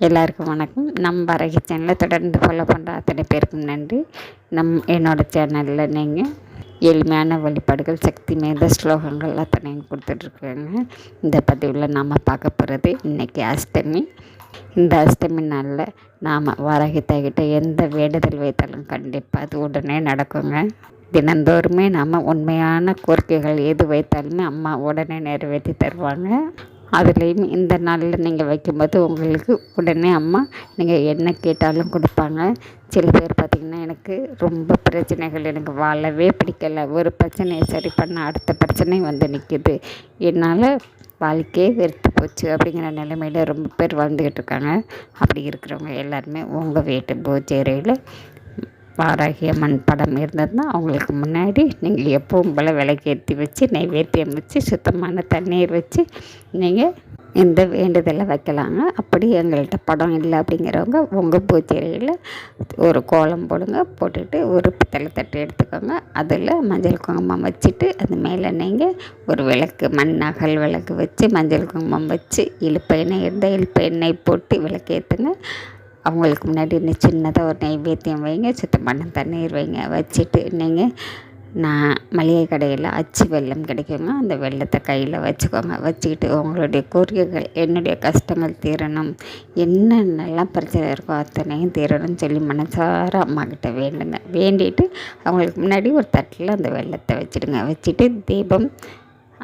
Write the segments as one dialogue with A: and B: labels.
A: எல்லாருக்கும் வணக்கம். வரகி சேனலை தொடர்ந்து ஃபாலோ பண்ணுற அத்தனை பேருக்கும் நன்றி. என்னோடய சேனலில் நீங்கள் எளிமையான வழிபாடுகள், சக்தி மேத ஸ்லோகங்கள் அத்தனையும் கொடுத்துட்ருக்குறேங்க. இந்த பதிவில் நாம் பார்க்க போகிறது இன்றைக்கி அஷ்டமி. இந்த அஷ்டமி நாளில் நாம் வரகி தாய்கிட்ட எந்த வேண்டுதல் வைத்தாலும் கண்டிப்பாக அது உடனே நடக்குங்க. தினந்தோறுமே நாம் உண்மையான கோரிக்கைகள் எது வைத்தாலுமே அம்மா உடனே நிறைவேற்றி தருவாங்க. அதுலேயும் இந்த நாளில் நீங்கள் வைக்கும்போது உங்களுக்கு உடனே அம்மா நீங்கள் என்ன கேட்டாலும் கொடுப்பாங்க. சில பேர் பார்த்திங்கன்னா, எனக்கு ரொம்ப பிரச்சனைகள், எனக்கு வாழவே பிடிக்கலை, ஒரு பிரச்சனையை சரி பண்ண அடுத்த பிரச்சனை வந்து நிற்கிது, என்னால் வாழ்க்கையே வெறுத்து போச்சு அப்படிங்கிற நிலைமையில் ரொம்ப பேர் வாழ்ந்துக்கிட்டு இருக்காங்க. அப்படி இருக்கிறவங்க எல்லாருமே உங்கள் வீட்டு பூஜை அறையில் வாராகி அம்மன் படம் இருந்ததுன்னா அவங்களுக்கு முன்னாடி நீங்கள் எப்பவும் போல் விளக்கேற்றி வச்சு நைவேத்தியம் வச்சு சுத்தமான தண்ணீர் வச்சு நீங்கள் இந்த வேண்டுதலை வைக்கலாங்க. அப்படி எங்கள்கிட்ட படம் இல்லை அப்படிங்கிறவங்க உங்கள் பூஜை அறையில் ஒரு கோலம் போடுங்க. போட்டுட்டு ஒரு பித்தளை தட்டு எடுத்துக்கோங்க. அதில் மஞ்சள் குங்குமம் வச்சுட்டு அது மேலே நீங்கள் ஒரு விளக்கு, மண் அகல் விளக்கு வச்சு மஞ்சள் குங்குமம் வச்சு இழுப்ப எண்ணெய் இருந்தால் இழுப்ப எண்ணெய் போட்டு விளக்கேற்றுங்க. அவங்களுக்கு முன்னாடி சின்னதாக ஒரு நைவேத்தியம் வைங்க, சுத்தமான தண்ணீர் வைங்க. வச்சுட்டு நீங்கள் மளிகை கடையில் அச்சு வெல்லம் கிடைக்குங்க, அந்த வெல்லத்தை கையில் வச்சுக்கோங்க. வச்சுக்கிட்டு உங்களுடைய கோரிக்கைகள், என்னுடைய கஷ்டங்கள் தீரணும், என்னென்னலாம் பிரச்சனை இருக்கோ அத்தனையும் தீரணும்னு சொல்லி மனசார அம்மாக்கிட்ட வேண்டுங்க. வேண்டிட்டு அவங்களுக்கு முன்னாடி ஒரு தட்டில் அந்த வெல்லத்தை வச்சுடுங்க. வச்சுட்டு தீபம்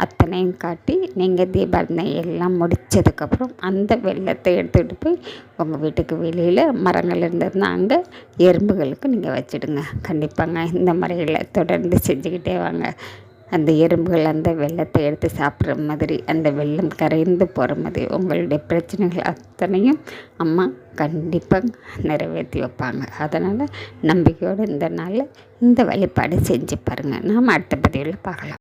A: அத்தனையும் காட்டி நீங்கள் தீபாவளி எல்லாம் முடித்ததுக்கப்புறம் அந்த வெல்லத்தை எடுத்துக்கிட்டு போய் உங்கள் வீட்டுக்கு வெளியில் மரங்கள் இருந்ததுன்னா அங்கே எறும்புகளுக்கு நீங்கள் வச்சுடுங்க. கண்டிப்பாங்க இந்த முறையில் தொடர்ந்து செஞ்சுக்கிட்டே வாங்க. அந்த எறும்புகள் அந்த வெல்லத்தை எடுத்து சாப்பிட்ற மாதிரி, அந்த வெல்லம் கரைந்து போகிற மாதிரி உங்களுடைய பிரச்சனைகள் அத்தனையும் அம்மா கண்டிப்பாக நிறைவேற்றி வைப்பாங்க. அதனால் நம்பிக்கையோடு இந்த நாளில் இந்த வழிபாடு செஞ்சு பாருங்கள். நாம் அடுத்த பதிவில் பார்க்கலாம்.